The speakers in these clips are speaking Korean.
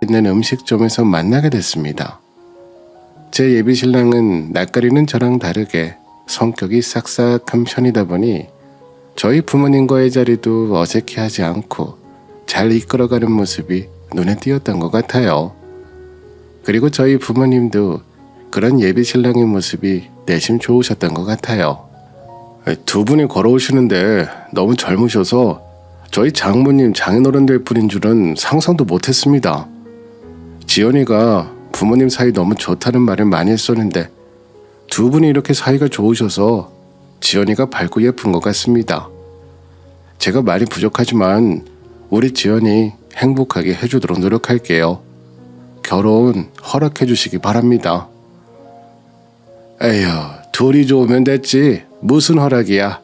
있는 음식점에서 만나게 됐습니다. 제 예비신랑은 낯가리는 저랑 다르게 성격이 싹싹한 편이다 보니 저희 부모님과의 자리도 어색해하지 않고 잘 이끌어가는 모습이 눈에 띄었던 것 같아요. 그리고 저희 부모님도 그런 예비신랑의 모습이 내심 좋으셨던 것 같아요. 두 분이 걸어오시는데 너무 젊으셔서 저희 장모님 장인어른 될 분인 줄은 상상도 못했습니다. 지연이가 부모님 사이 너무 좋다는 말을 많이 했었는데 두 분이 이렇게 사이가 좋으셔서 지연이가 밝고 예쁜 것 같습니다. 제가 많이 부족하지만 우리 지연이 행복하게 해주도록 노력할게요. 결혼 허락해 주시기 바랍니다. 에휴, 둘이 좋으면 됐지. 무슨 허락이야.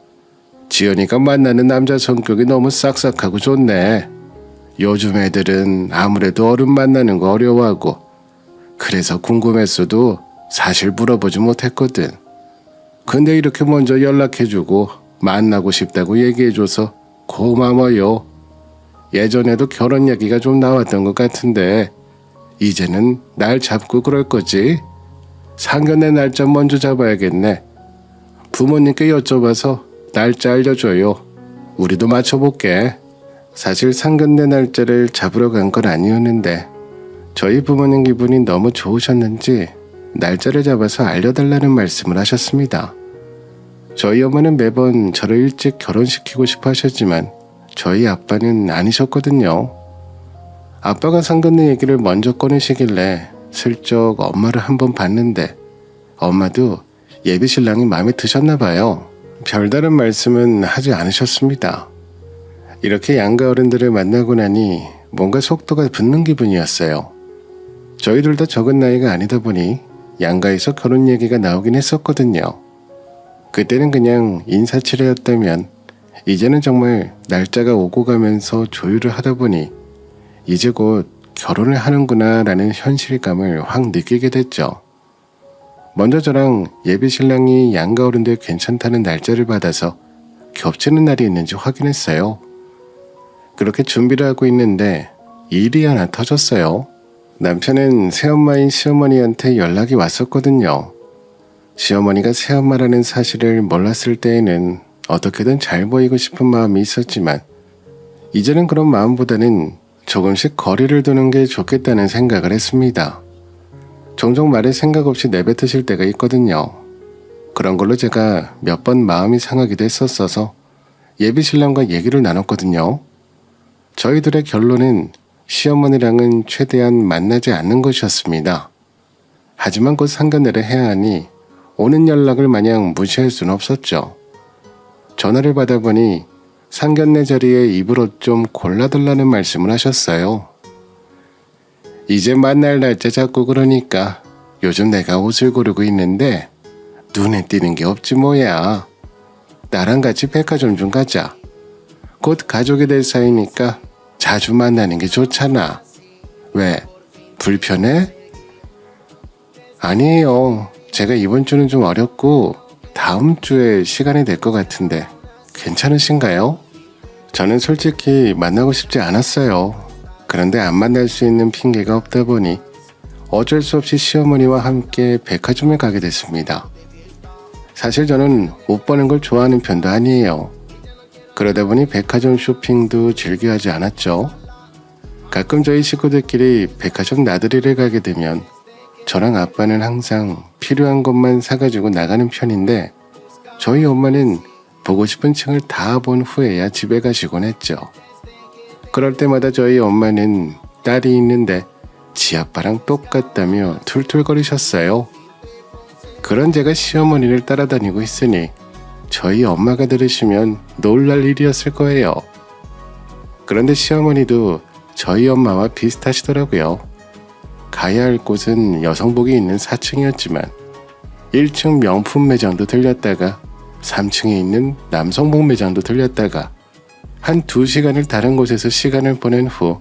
지연이가 만나는 남자 성격이 너무 싹싹하고 좋네. 요즘 애들은 아무래도 어른 만나는 거 어려워하고 그래서 궁금했어도 사실 물어보지 못했거든. 근데 이렇게 먼저 연락해주고 만나고 싶다고 얘기해줘서 고마워요. 예전에도 결혼 얘기가 좀 나왔던 것 같은데 이제는 날 잡고 그럴 거지? 상견례 날짜 먼저 잡아야겠네. 부모님께 여쭤봐서 날짜 알려줘요. 우리도 맞춰볼게. 사실 상견례 날짜를 잡으러 간 건 아니었는데 저희 부모님 기분이 너무 좋으셨는지 날짜를 잡아서 알려달라는 말씀을 하셨습니다. 저희 엄마는 매번 저를 일찍 결혼시키고 싶어 하셨지만 저희 아빠는 아니셨거든요. 아빠가 상견례 얘기를 먼저 꺼내시길래 슬쩍 엄마를 한번 봤는데 엄마도 예비신랑이 마음에 드셨나 봐요. 별다른 말씀은 하지 않으셨습니다. 이렇게 양가 어른들을 만나고 나니 뭔가 속도가 붙는 기분이었어요. 저희 둘 다 적은 나이가 아니다 보니 양가에서 결혼 얘기가 나오긴 했었거든요. 그때는 그냥 인사치레였다면 이제는 정말 날짜가 오고 가면서 조율을 하다 보니 이제 곧 결혼을 하는구나 라는 현실감을 확 느끼게 됐죠. 먼저 저랑 예비신랑이 양가 어른들 괜찮다는 날짜를 받아서 겹치는 날이 있는지 확인했어요. 그렇게 준비를 하고 있는데 일이 하나 터졌어요. 남편은 새엄마인 시어머니한테 연락이 왔었거든요. 시어머니가 새엄마라는 사실을 몰랐을 때에는 어떻게든 잘 보이고 싶은 마음이 있었지만 이제는 그런 마음보다는 조금씩 거리를 두는 게 좋겠다는 생각을 했습니다. 종종 말에 생각 없이 내뱉으실 때가 있거든요. 그런 걸로 제가 몇 번 마음이 상하기도 했었어서 예비신랑과 얘기를 나눴거든요. 저희들의 결론은 시어머니랑은 최대한 만나지 않는 것이었습니다. 하지만 곧 상견례를 해야 하니 오는 연락을 마냥 무시할 수는 없었죠. 전화를 받아보니 상견례 자리에 입을 옷 좀 골라달라는 말씀을 하셨어요. 이제 만날 날짜 잡고 그러니까 요즘 내가 옷을 고르고 있는데 눈에 띄는 게 없지 뭐야. 나랑 같이 백화점 좀 가자. 곧 가족이 될 사이니까 자주 만나는 게 좋잖아. 왜? 불편해? 아니에요. 제가 이번 주는 좀 어렵고 다음 주에 시간이 될 것 같은데 괜찮으신가요? 저는 솔직히 만나고 싶지 않았어요. 그런데 안 만날 수 있는 핑계가 없다 보니 어쩔 수 없이 시어머니와 함께 백화점에 가게 됐습니다. 사실 저는 옷 보는 걸 좋아하는 편도 아니에요. 그러다 보니 백화점 쇼핑도 즐겨 하지 않았죠. 가끔 저희 식구들끼리 백화점 나들이를 가게 되면 저랑 아빠는 항상 필요한 것만 사가지고 나가는 편인데 저희 엄마는 보고 싶은 층을 다 본 후에야 집에 가시곤 했죠. 그럴 때마다 저희 엄마는 딸이 있는데 지 아빠랑 똑같다며 툴툴거리셨어요. 그런 제가 시어머니를 따라다니고 있으니 저희 엄마가 들으시면 놀랄 일이었을 거예요. 그런데 시어머니도 저희 엄마와 비슷하시더라고요. 가야 할 곳은 여성복이 있는 4층이었지만 1층 명품 매장도 들렸다가 3층에 있는 남성복 매장도 들렸다가 한 2시간을 다른 곳에서 시간을 보낸 후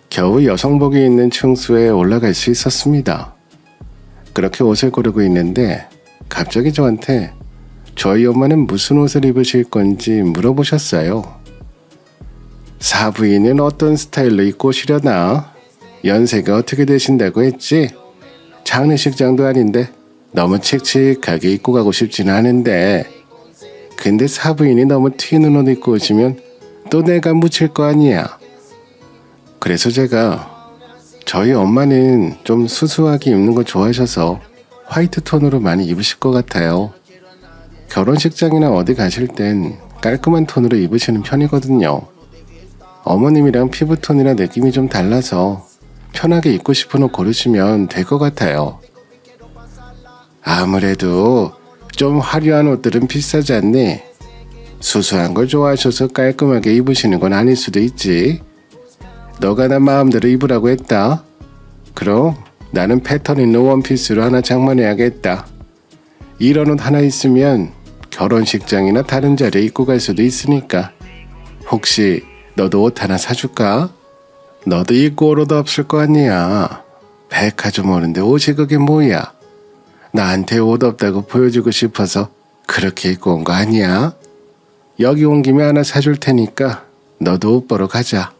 겨우 여성복이 있는 층수에 올라갈 수 있었습니다. 그렇게 옷을 고르고 있는데 갑자기 저한테 저희 엄마는 무슨 옷을 입으실 건지 물어보셨어요. 사부인은 어떤 스타일로 입고 오시려나? 연세가 어떻게 되신다고 했지? 장례식장도 아닌데 너무 칙칙하게 입고 가고 싶지는 않은데. 근데 사부인이 너무 튀는 옷 입고 오시면 또 내가 묻힐 거 아니야. 그래서 제가 저희 엄마는 좀 수수하게 입는 거 좋아하셔서 화이트 톤으로 많이 입으실 것 같아요. 결혼식장이나 어디 가실 땐 깔끔한 톤으로 입으시는 편이거든요. 어머님이랑 피부톤이나 느낌이 좀 달라서 편하게 입고 싶은 옷 고르시면 될 것 같아요. 아무래도 좀 화려한 옷들은 비싸지 않니? 수수한 걸 좋아하셔서 깔끔하게 입으시는 건 아닐 수도 있지. 너가 나 마음대로 입으라고 했다. 그럼 나는 패턴 있는 원피스로 하나 장만해야겠다. 이런 옷 하나 있으면 결혼식장이나 다른 자리에 입고 갈 수도 있으니까. 혹시 너도 옷 하나 사줄까? 너도 입고 올 옷 없을 거 아니야. 백화점 오는데 옷이 그게 뭐야? 나한테 옷 없다고 보여주고 싶어서 그렇게 입고 온 거 아니야? 여기 온 김에 하나 사줄 테니까 너도 옷 보러 가자.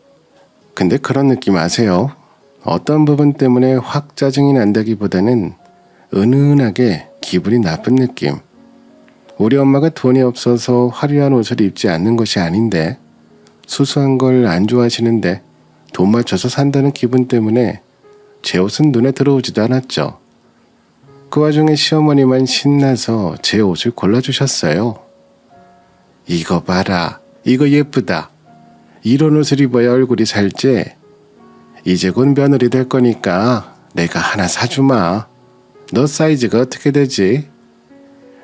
근데 그런 느낌 아세요? 어떤 부분 때문에 확 짜증이 난다기보다는 은은하게 기분이 나쁜 느낌. 우리 엄마가 돈이 없어서 화려한 옷을 입지 않는 것이 아닌데 수수한 걸 안 좋아하시는데 돈 맞춰서 산다는 기분 때문에 제 옷은 눈에 들어오지도 않았죠. 그 와중에 시어머니만 신나서 제 옷을 골라주셨어요. 이거 봐라. 이거 예쁘다. 이런 옷을 입어야 얼굴이 살지. 이제 곧 며느리 될 거니까 내가 하나 사주마. 너 사이즈가 어떻게 되지?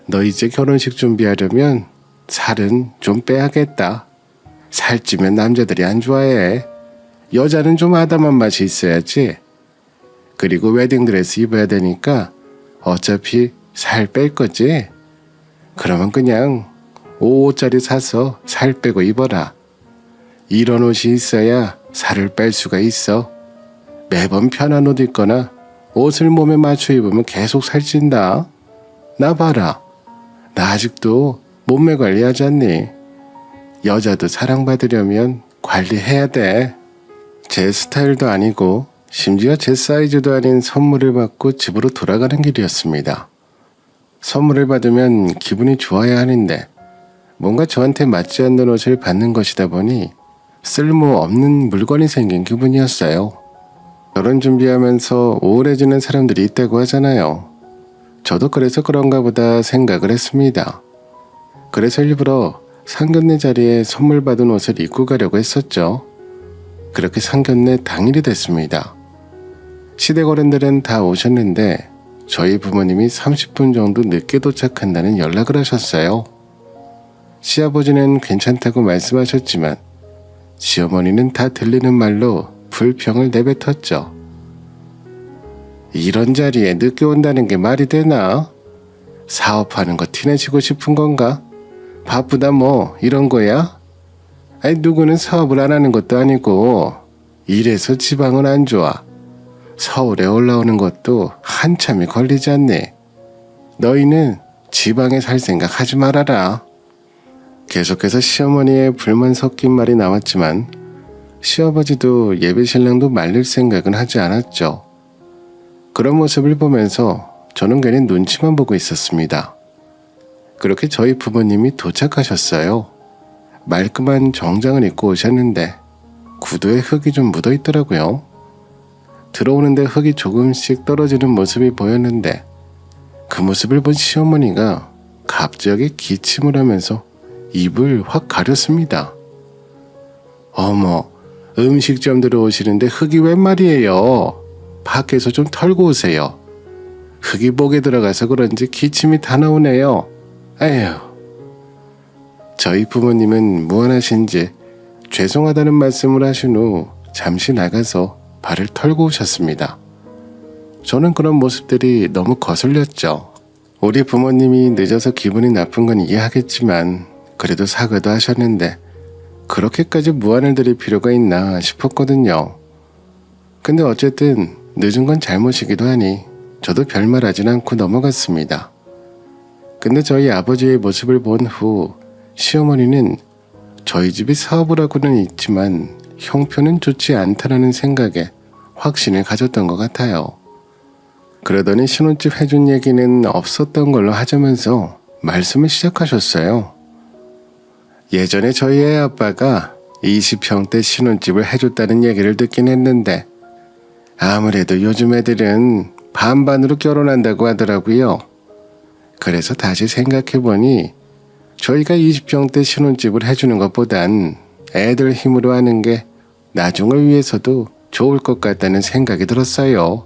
너 이제 결혼식 준비하려면 살은 좀 빼야겠다. 살찌면 남자들이 안 좋아해. 여자는 좀 아담한 맛이 있어야지. 그리고 웨딩드레스 입어야 되니까 어차피 살 뺄 거지? 그러면 그냥 5호짜리 사서 살 빼고 입어라. 이런 옷이 있어야 살을 뺄 수가 있어. 매번 편한 옷 입거나 옷을 몸에 맞춰 입으면 계속 살찐다. 나 봐라. 나 아직도 몸매 관리하지 않니? 여자도 사랑받으려면 관리해야 돼. 제 스타일도 아니고 심지어 제 사이즈도 아닌 선물을 받고 집으로 돌아가는 길이었습니다. 선물을 받으면 기분이 좋아야 하는데 뭔가 저한테 맞지 않는 옷을 받는 것이다 보니 쓸모없는 물건이 생긴 기분이었어요. 결혼 준비하면서 우울해지는 사람들이 있다고 하잖아요. 저도 그래서 그런가 보다 생각을 했습니다. 그래서 일부러 상견례 자리에 선물 받은 옷을 입고 가려고 했었죠. 그렇게 상견례 당일이 됐습니다. 시댁 어른들은 다 오셨는데 저희 부모님이 30분 정도 늦게 도착한다는 연락을 하셨어요. 시아버지는 괜찮다고 말씀하셨지만 시어머니는 다 들리는 말로 불평을 내뱉었죠. 이런 자리에 늦게 온다는 게 말이 되나? 사업하는 거 티내시고 싶은 건가? 바쁘다 뭐 이런 거야? 아니 누구는 사업을 안 하는 것도 아니고 이래서 지방은 안 좋아. 서울에 올라오는 것도 한참이 걸리지 않니? 너희는 지방에 살 생각 하지 말아라. 계속해서 시어머니의 불만 섞인 말이 나왔지만 시아버지도 예비신랑도 말릴 생각은 하지 않았죠. 그런 모습을 보면서 저는 괜히 눈치만 보고 있었습니다. 그렇게 저희 부모님이 도착하셨어요. 말끔한 정장을 입고 오셨는데 구두에 흙이 좀 묻어 있더라고요. 들어오는데 흙이 조금씩 떨어지는 모습이 보였는데 그 모습을 본 시어머니가 갑자기 기침을 하면서 입을 확 가렸습니다. 어머, 음식점 들어오시는데 흙이 웬 말이에요. 밖에서 좀 털고 오세요. 흙이 목에 들어가서 그런지 기침이 다 나오네요. 에휴. 저희 부모님은 무안하신지 죄송하다는 말씀을 하신 후 잠시 나가서 발을 털고 오셨습니다. 저는 그런 모습들이 너무 거슬렸죠. 우리 부모님이 늦어서 기분이 나쁜 건 이해하겠지만 그래도 사과도 하셨는데 그렇게까지 무안을 드릴 필요가 있나 싶었거든요. 근데 어쨌든 늦은 건 잘못이기도 하니 저도 별말 하진 않고 넘어갔습니다. 근데 저희 아버지의 모습을 본 후 시어머니는 저희 집이 사업을 하고는 있지만 형편은 좋지 않다라는 생각에 확신을 가졌던 것 같아요. 그러더니 신혼집 해준 얘기는 없었던 걸로 하자면서 말씀을 시작하셨어요. 예전에 저희 애 아빠가 20평대 신혼집을 해줬다는 얘기를 듣긴 했는데 아무래도 요즘 애들은 반반으로 결혼한다고 하더라고요. 그래서 다시 생각해보니 저희가 20평대 신혼집을 해주는 것보단 애들 힘으로 하는 게 나중을 위해서도 좋을 것 같다는 생각이 들었어요.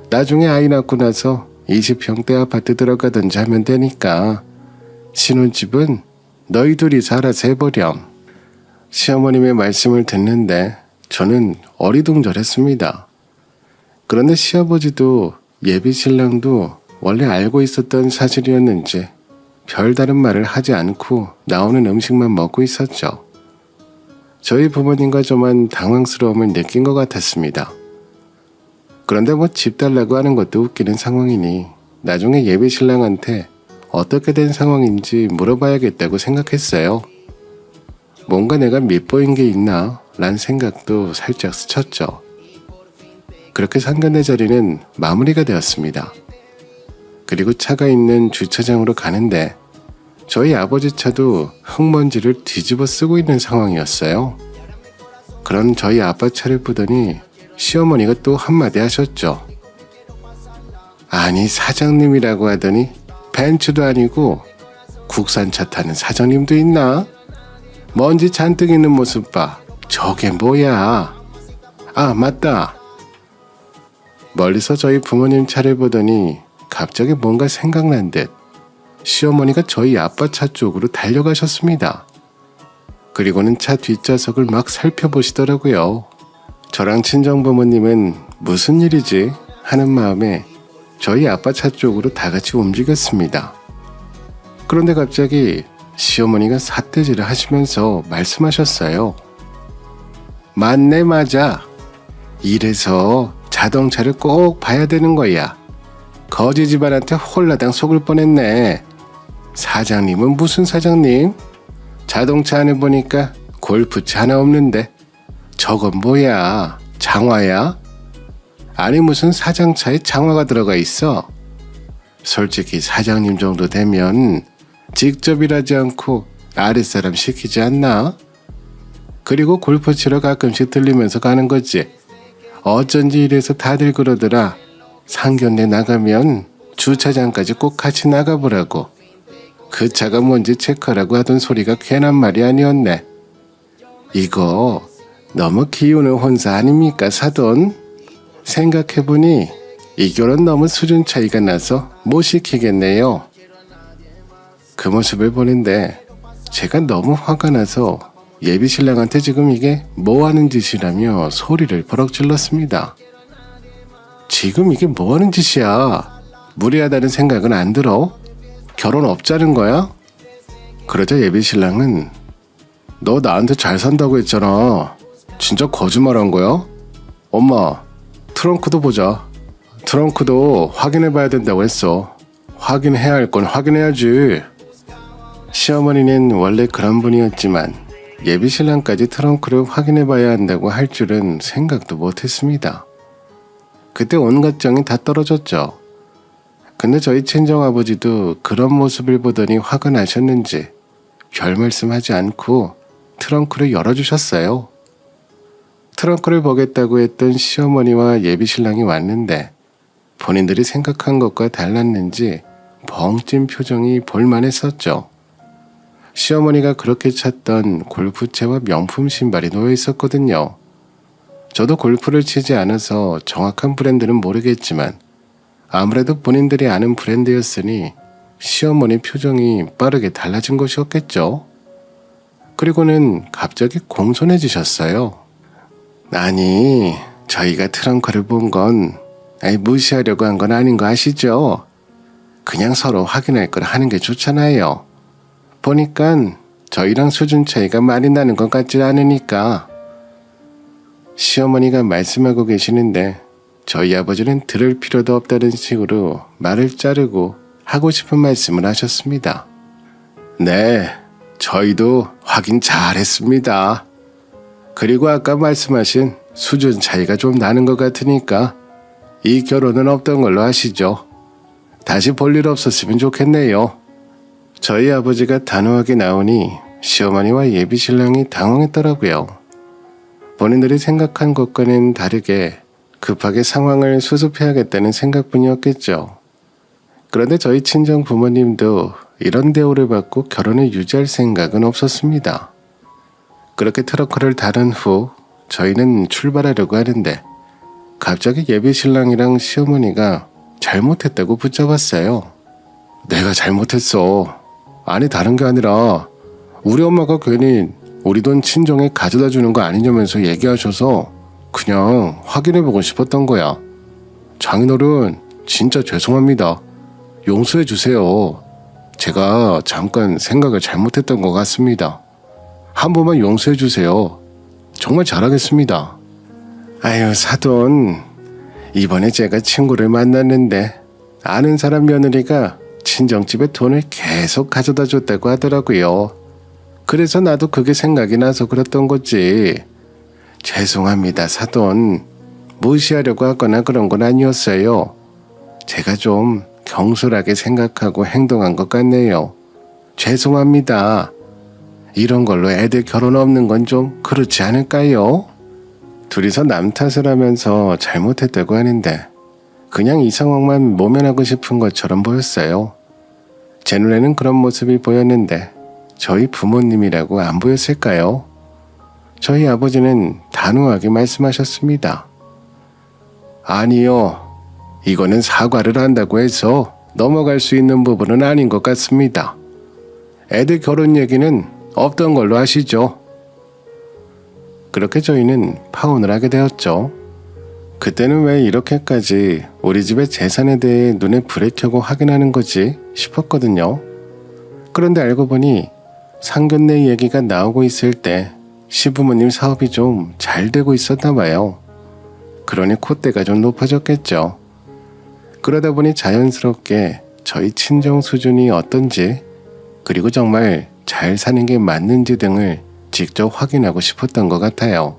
나중에 아이 낳고 나서 20평대 아파트 들어가든지 하면 되니까 신혼집은 너희 둘이서 알아서 해보렴. 시어머님의 말씀을 듣는데 저는 어리둥절했습니다. 그런데 시아버지도 예비신랑도 원래 알고 있었던 사실이었는지 별다른 말을 하지 않고 나오는 음식만 먹고 있었죠. 저희 부모님과 저만 당황스러움을 느낀 것 같았습니다. 그런데 뭐 집 달라고 하는 것도 웃기는 상황이니 나중에 예비신랑한테 어떻게 된 상황인지 물어봐야겠다고 생각했어요. 뭔가 내가 밉보인 게 있나 란 생각도 살짝 스쳤죠. 그렇게 상견례 자리는 마무리가 되었습니다. 그리고 차가 있는 주차장으로 가는데 저희 아버지 차도 흙먼지를 뒤집어 쓰고 있는 상황이었어요. 그런 저희 아빠 차를 보더니 시어머니가 또 한마디 하셨죠. 아니 사장님이라고 하더니 벤츠도 아니고 국산차 타는 사장님도 있나? 먼지 잔뜩 있는 모습 봐. 저게 뭐야? 아 맞다. 멀리서 저희 부모님 차를 보더니 갑자기 뭔가 생각난 듯 시어머니가 저희 아빠 차 쪽으로 달려가셨습니다. 그리고는 차 뒷좌석을 막 살펴보시더라고요. 저랑 친정부모님은 무슨 일이지 하는 마음에 저희 아빠 차 쪽으로 다 같이 움직였습니다. 그런데 갑자기 시어머니가 삿대질을 하시면서 말씀하셨어요. 맞네 맞아. 이래서 자동차를 꼭 봐야 되는 거야. 거지 집안한테 홀라당 속을 뻔했네. 사장님은 무슨 사장님? 자동차 안에 보니까 골프차 하나 없는데 저건 뭐야? 장화야? 아니 무슨 사장차에 장화가 들어가 있어? 솔직히 사장님 정도 되면 직접 일하지 않고 아랫사람 시키지 않나? 그리고 골프 치러 가끔씩 들리면서 가는 거지. 어쩐지 이래서 다들 그러더라. 상견례 나가면 주차장까지 꼭 같이 나가보라고. 그 차가 뭔지 체크하라고 하던 소리가 괜한 말이 아니었네. 이거 너무 기우는 혼사 아닙니까 사돈? 생각해보니 이 결혼 너무 수준 차이가 나서 못 시키겠네요. 그 모습을 보는데 제가 너무 화가 나서 예비신랑한테 지금 이게 뭐하는 짓이라며 소리를 버럭 질렀습니다. 지금 이게 뭐하는 짓이야? 무리하다는 생각은 안 들어? 결혼 없자는 거야? 그러자 예비신랑은 너 나한테 잘 산다고 했잖아. 진짜 거짓말한 거야? 엄마 트렁크도 보자. 트렁크도 확인해봐야 된다고 했어. 확인해야 할 건 확인해야지. 시어머니는 원래 그런 분이었지만 예비신랑까지 트렁크를 확인해봐야 한다고 할 줄은 생각도 못했습니다. 그때 온갖 정이 다 떨어졌죠. 근데 저희 친정아버지도 그런 모습을 보더니 화가 나셨는지 별 말씀하지 않고 트렁크를 열어주셨어요. 트렁크를 보겠다고 했던 시어머니와 예비신랑이 왔는데 본인들이 생각한 것과 달랐는지 벙찐 표정이 볼만했었죠. 시어머니가 그렇게 찾던 골프채와 명품 신발이 놓여 있었거든요. 저도 골프를 치지 않아서 정확한 브랜드는 모르겠지만 아무래도 본인들이 아는 브랜드였으니 시어머니 표정이 빠르게 달라진 것이었겠죠. 그리고는 갑자기 공손해지셨어요. 아니, 저희가 트렁크를 본 건 무시하려고 한 건 아닌 거 아시죠? 그냥 서로 확인할 걸 하는 게 좋잖아요. 보니까 저희랑 수준 차이가 많이 나는 것 같지 않으니까. 시어머니가 말씀하고 계시는데 저희 아버지는 들을 필요도 없다는 식으로 말을 자르고 하고 싶은 말씀을 하셨습니다. 네, 저희도 확인 잘 했습니다. 그리고 아까 말씀하신 수준 차이가 좀 나는 것 같으니까 이 결혼은 없던 걸로 하시죠. 다시 볼 일 없었으면 좋겠네요. 저희 아버지가 단호하게 나오니 시어머니와 예비신랑이 당황했더라고요. 본인들이 생각한 것과는 다르게 급하게 상황을 수습해야겠다는 생각뿐이었겠죠. 그런데 저희 친정 부모님도 이런 대우를 받고 결혼을 유지할 생각은 없었습니다. 그렇게 트럭커를 다른 후 저희는 출발하려고 하는데 갑자기 예비신랑이랑 시어머니가 잘못했다고 붙잡았어요. 내가 잘못했어. 아니 다른 게 아니라 우리 엄마가 괜히 우리 돈 친정에 가져다 주는 거 아니냐면서 얘기하셔서 그냥 확인해보고 싶었던 거야. 장인어른 진짜 죄송합니다. 용서해 주세요. 제가 잠깐 생각을 잘못했던 것 같습니다. 한 번만 용서해 주세요. 정말 잘하겠습니다. 아유 사돈, 이번에 제가 친구를 만났는데 아는 사람 며느리가 친정집에 돈을 계속 가져다 줬다고 하더라고요. 그래서 나도 그게 생각이 나서 그랬던 거지. 죄송합니다 사돈. 무시하려고 하거나 그런 건 아니었어요. 제가 좀 경솔하게 생각하고 행동한 것 같네요. 죄송합니다. 이런 걸로 애들 결혼 없는 건 좀 그렇지 않을까요? 둘이서 남 탓을 하면서 잘못했다고 하는데 그냥 이 상황만 모면하고 싶은 것처럼 보였어요. 제 눈에는 그런 모습이 보였는데 저희 부모님이라고 안 보였을까요? 저희 아버지는 단호하게 말씀하셨습니다. 아니요. 이거는 사과를 한다고 해서 넘어갈 수 있는 부분은 아닌 것 같습니다. 애들 결혼 얘기는 없던 걸로 하시죠. 그렇게 저희는 파혼을 하게 되었죠. 그때는 왜 이렇게까지 우리 집의 재산에 대해 눈에 불을 켜고 확인하는 거지 싶었거든요. 그런데 알고 보니 상견례 얘기가 나오고 있을 때 시부모님 사업이 좀 잘 되고 있었나 봐요. 그러니 콧대가 좀 높아졌겠죠. 그러다 보니 자연스럽게 저희 친정 수준이 어떤지 그리고 정말 잘 사는 게 맞는지 등을 직접 확인하고 싶었던 것 같아요.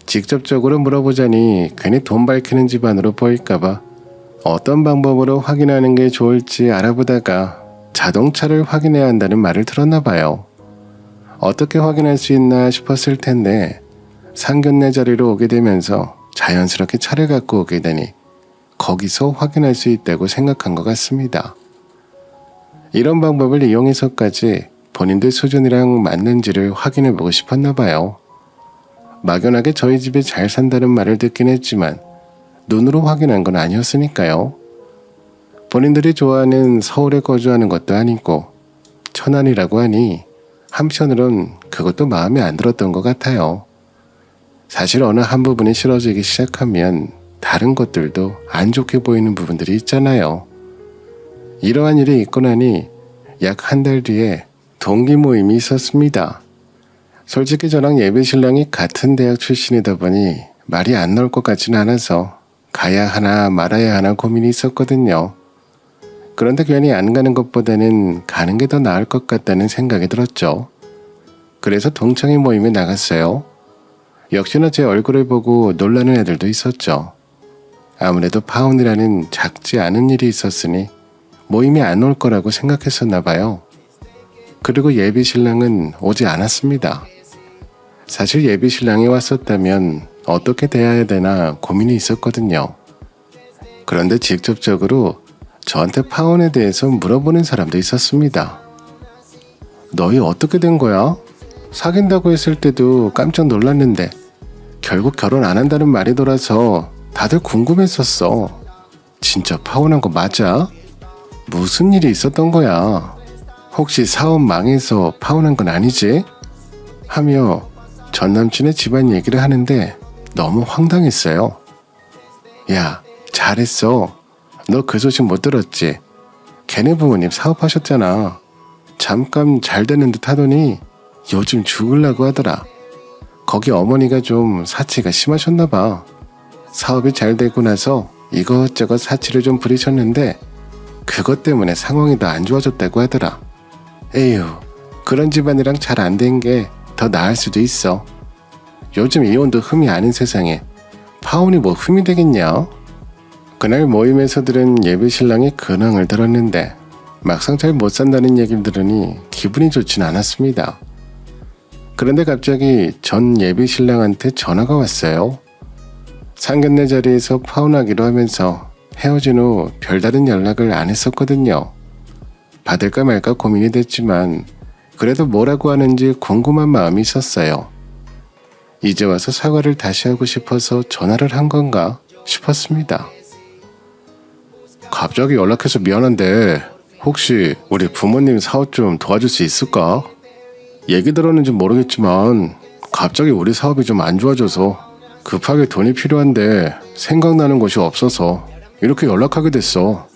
직접적으로 물어보자니 괜히 돈 밝히는 집안으로 보일까봐 어떤 방법으로 확인하는 게 좋을지 알아보다가 자동차를 확인해야 한다는 말을 들었나 봐요. 어떻게 확인할 수 있나 싶었을 텐데 상견례 자리로 오게 되면서 자연스럽게 차를 갖고 오게 되니 거기서 확인할 수 있다고 생각한 것 같습니다. 이런 방법을 이용해서까지 본인들 수준이랑 맞는지를 확인해보고 싶었나 봐요. 막연하게 저희 집에 잘 산다는 말을 듣긴 했지만 눈으로 확인한 건 아니었으니까요. 본인들이 좋아하는 서울에 거주하는 것도 아니고 천안이라고 하니 한편으론 그것도 마음에 안 들었던 것 같아요. 사실 어느 한 부분이 싫어지기 시작하면 다른 것들도 안 좋게 보이는 부분들이 있잖아요. 이러한 일이 있고 나니 약 한 달 뒤에 동기 모임이 있었습니다. 솔직히 저랑 예비신랑이 같은 대학 출신이다 보니 말이 안 나올 것 같지는 않아서 가야 하나 말아야 하나 고민이 있었거든요. 그런데 괜히 안 가는 것보다는 가는 게 더 나을 것 같다는 생각이 들었죠. 그래서 동창회 모임에 나갔어요. 역시나 제 얼굴을 보고 놀라는 애들도 있었죠. 아무래도 파혼이라는 작지 않은 일이 있었으니 모임에 안 올 거라고 생각했었나 봐요. 그리고 예비신랑은 오지 않았습니다. 사실 예비신랑이 왔었다면 어떻게 대해야 되나 고민이 있었거든요. 그런데 직접적으로 저한테 파혼에 대해서 물어보는 사람도 있었습니다. 너희 어떻게 된 거야? 사귄다고 했을 때도 깜짝 놀랐는데 결국 결혼 안 한다는 말이 돌아서 다들 궁금했었어. 진짜 파혼한 거 맞아? 무슨 일이 있었던 거야? 혹시 사업 망해서 파혼한 건 아니지? 하며 전 남친의 집안 얘기를 하는데 너무 황당했어요. 야, 잘했어. 너 그 소식 못 들었지? 걔네 부모님 사업하셨잖아. 잠깐 잘 되는 듯 하더니 요즘 죽으려고 하더라. 거기 어머니가 좀 사치가 심하셨나 봐. 사업이 잘 되고 나서 이것저것 사치를 좀 부리셨는데 그것 때문에 상황이 더 안 좋아졌다고 하더라. 에휴, 그런 집안이랑 잘 안 된 게 더 나을 수도 있어. 요즘 이혼도 흠이 아닌 세상에 파혼이 뭐 흠이 되겠냐? 그날 모임에서 들은 예비 신랑의 근황을 들었는데 막상 잘 못 산다는 얘기를 들으니 기분이 좋진 않았습니다. 그런데 갑자기 전 예비 신랑한테 전화가 왔어요. 상견례 자리에서 파혼하기로 하면서 헤어진 후 별다른 연락을 안 했었거든요. 받을까 말까 고민이 됐지만 그래도 뭐라고 하는지 궁금한 마음이 있었어요. 이제 와서 사과를 다시 하고 싶어서 전화를 한 건가 싶었습니다. 갑자기 연락해서 미안한데 혹시 우리 부모님 사업 좀 도와줄 수 있을까? 얘기 들었는지 모르겠지만 갑자기 우리 사업이 좀 안 좋아져서 급하게 돈이 필요한데 생각나는 곳이 없어서 이렇게 연락하게 됐어.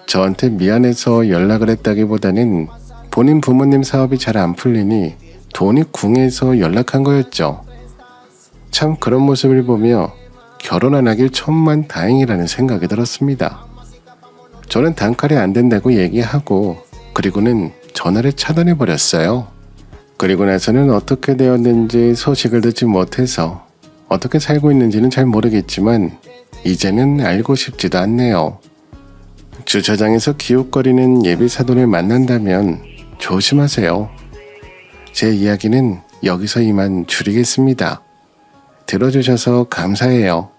저한테 미안해서 연락을 했다기보다는 본인 부모님 사업이 잘 안 풀리니 돈이 궁해서 연락한 거였죠. 참 그런 모습을 보며 결혼 안 하길 천만 다행이라는 생각이 들었습니다. 저는 단칼에 안 된다고 얘기하고 그리고는 전화를 차단해버렸어요. 그리고 나서는 어떻게 되었는지 소식을 듣지 못해서 어떻게 살고 있는지는 잘 모르겠지만 이제는 알고 싶지도 않네요. 주차장에서 기웃거리는 예비 사돈을 만난다면 조심하세요. 제 이야기는 여기서 이만 줄이겠습니다. 들어주셔서 감사해요.